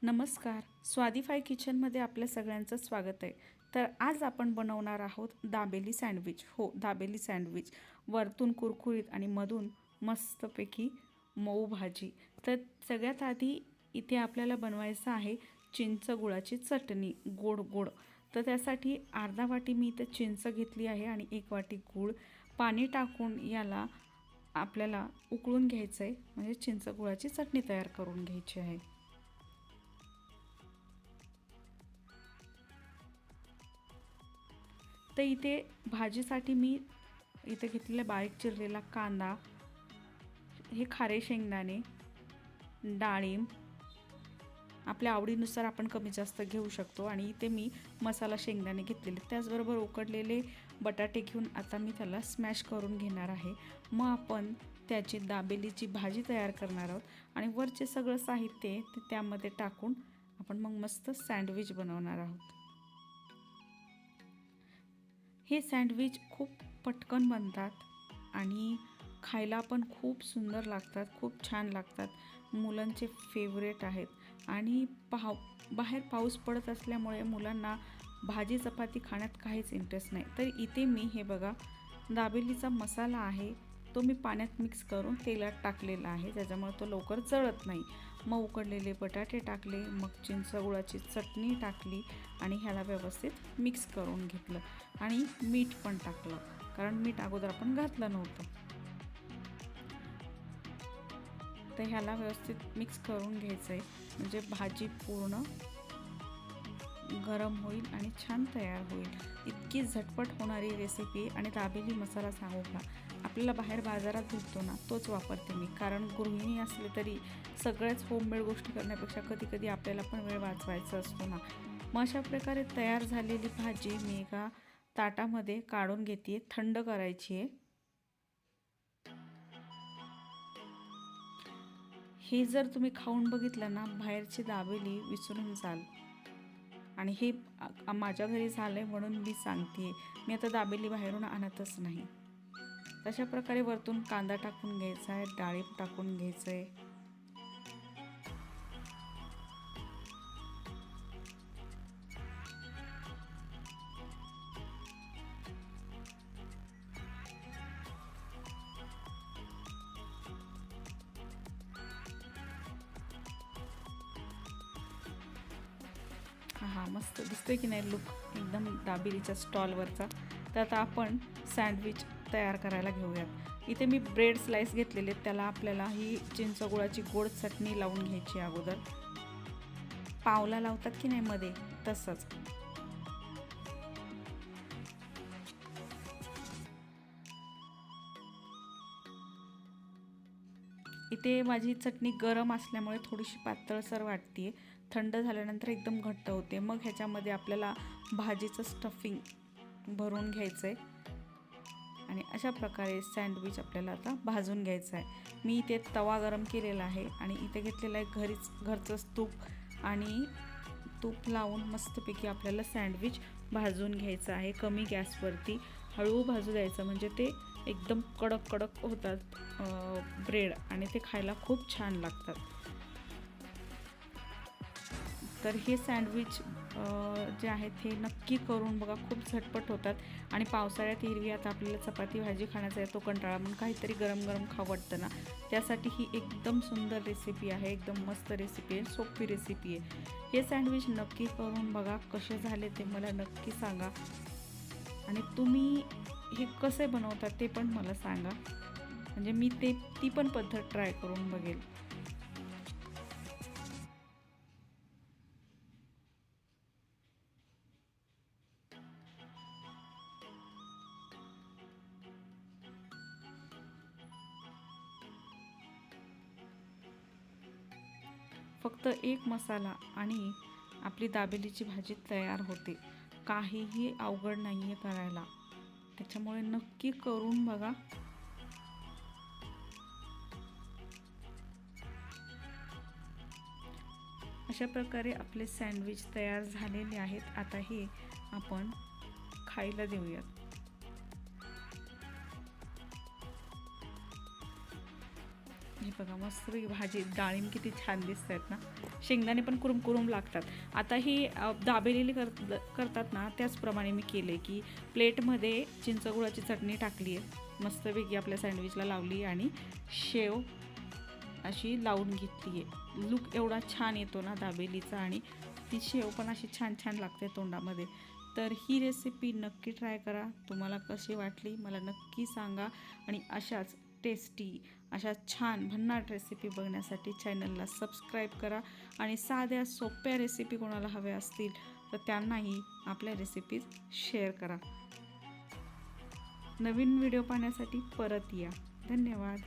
नमस्कार, स्वादिफाय किचनमध्ये आपल्या सगळ्यांचं स्वागत आहे. तर आज आपण बनवणार आहोत दाबेली सँडविच. हो, दाबेली सँडविच. वरतून कुरकुरीत आणि मधून मस्तपैकी मऊ भाजी. तर सगळ्यात आधी इथे आपल्याला बनवायचं आहे चिंच गुळाची चटणी, गोड गोड. तर त्यासाठी अर्धा वाटी मी इथे चिंच घेतली आहे आणि 1 वाटी गूळ. पाणी टाकून याला आपल्याला उकळून घ्यायचं आहे, म्हणजे चिंच गुळाची चटणी तयार करून घ्यायची आहे. तर इथे भाजीसाठी मी इथे घेतलेला बारीक चिरलेला कांदा, हे खारे शेंगदाणे, डाळिंब आपल्या आवडीनुसार आपण कमी जास्त घेऊ शकतो आणि इथे मी मसाला शेंगदाणे घेतलेले, त्याचबरोबर उकडलेले बटाटे घेऊन आता मी त्याला स्मॅश करून घेणार आहे. मग आपण त्याची दाबेलीची भाजी तयार करणार आहोत आणि वरचे सगळं साहित्य ते त्यामध्ये टाकून आपण मग मस्त सँडविच बनवणार आहोत. हे सँडविच खूप पटकन बनतात आणि खायला पण खूप सुंदर लागतात, खूप छान लागतात. मुलांचे फेवरेट आहेत आणि बाहेर पाऊस पडत असल्यामुळे मुलांना भाजी चपाती खाण्यात काहीच इंटरेस्ट नाही. तर इथे मी हे बघा, दाबेलीचा मसाला आहे तो मी पाण्यात मिक्स करून तेलात टाकलेला आहे, त्याच्यामुळे तो लवकर जळत नाही. मग उकडलेले बटाटे टाकले, मग चिंच गुळाची चटणी टाकली आणि ह्याला व्यवस्थित मिक्स करून घेतलं आणि मीठ पण टाकलं, कारण मीठ अगोदर आपण घातलं नव्हतं. तर ह्याला व्यवस्थित मिक्स करून घ्यायचं आहे, म्हणजे भाजी पूर्ण गरम होईल आणि छान तयार होईल. इतकी झटपट होणारी रेसिपी आहे आणि दाबेली मसाला सांगू का, आपल्याला बाहेर बाजारात भेटतो ना, तोच वापरते मी. कारण गृहिणी असले तरी सगळ्याच होममेड गोष्टी करण्यापेक्षा कधी कधी आपल्याला पण वेळ वाचवायचा असतो ना. मग अशा प्रकारे तयार झालेली भाजी मी एका ताटामध्ये काढून घेते, थंड करायची आहे. हे जर तुम्ही खाऊन बघितलं ना, बाहेरची दाबेली विसरून जाल. आणि हे माझ्या घरी झालं आहे म्हणून मी सांगते आहे. मी आता दाबेली बाहेरून आणतच नाही. तशा प्रकारे वरतून कांदा टाकून घ्यायचा आहे, डाळिंब टाकून घ्यायचं आहे. हां, मस्त दिसतोय की नाही लुक एकदम दाबेलीच्या स्टॉलवरचा. तर आता आपण सँडविच तयार करायला घेऊयात. इथे मी ब्रेड स्लाइस घेतलेले, त्याला आपल्याला ही चिंच गुळाची गोड चटणी लावून घ्यायची अगोदर. पावला लावतात की नाही मध्ये, तसंच. इथे माझी चटणी गरम असल्यामुळे थोडीशी पातळसर वाटते. थंड झाल्यानंतर एकदम घट्ट होते. मग ह्याच्यामध्ये आपल्याला भाजीचं स्टफिंग भरून घ्यायचं आहे आणि अशा प्रकारे सँडविच आपल्याला आता भाजून घ्यायचं आहे. मी इथे तवा गरम केलेला आहे आणि इथे घेतलेलं आहे घरचंच तूप आणि तूप लावून मस्तपैकी आपल्याला सँडविच भाजून घ्यायचं आहे. कमी गॅसवरती हळू भाजू द्यायचं, म्हणजे ते एकदम कडक कडक होतात ब्रेड आणि ते खायला खूप छान लागतात. तर हे सँडविच जे आहेत हे नक्की करून बघा, खूप झटपट होतात आणि पावसाळ्यात एरवी आता आपल्याला चपाती भाजी खाण्याचा आहे तो कंटाळा, म्हणून काहीतरी गरम गरम खावं वाटतं ना, त्यासाठी ही एकदम सुंदर रेसिपी आहे, एकदम मस्त रेसिपी आहे, सोपी रेसिपी आहे. हे सँडविच नक्की करून बघा, कसे झाले ते मला नक्की सांगा आणि तुम्ही हे कसे बनवतात ते पण मला सांगा, म्हणजे मी ती पण पद्धत ट्राय करून बघेल. फक्त एक मसाला आणि आपली दाबेलीची भाजी तयार होते. काहीही अवघड नाही आहे करायला, त्याच्यामुळे नक्की करून बघा. अशा प्रकारे आपले सँडविच तयार झालेले आहेत. आता हे आपण खायला देऊयात. हे बघा मस्त भाजी डाळिंब किती छान दिसत आहेत ना. शेंगदाणे पण कुरुम कुरुम लागतात. आता ही दाबेलेली करतात ना त्याचप्रमाणे मी केले की प्लेटमध्ये चिंचगुळाची चटणी टाकली आहे, मस्तपैकी आपल्या सँडविचला लावली आणि शेव अशी लावून घेतली आहे. लुक एवढा छान येतो ना दाबेलीचा आणि ती शेव पण अशी छान छान लागते तोंडामध्ये. तर ही रेसिपी नक्की ट्राय करा. तुम्हाला कशी वाटली मला नक्की सांगा आणि अशाच टेस्टी अशा छान भन्नाट रेसिपी बघण्यासाठी चॅनलला सबस्क्राईब करा आणि साध्या सोप्या रेसिपी कोणाला हव्या असतील तर त्यांनाही आपल्या रेसिपीज शेअर करा. नवीन व्हिडिओ पाहण्यासाठी परत या. धन्यवाद.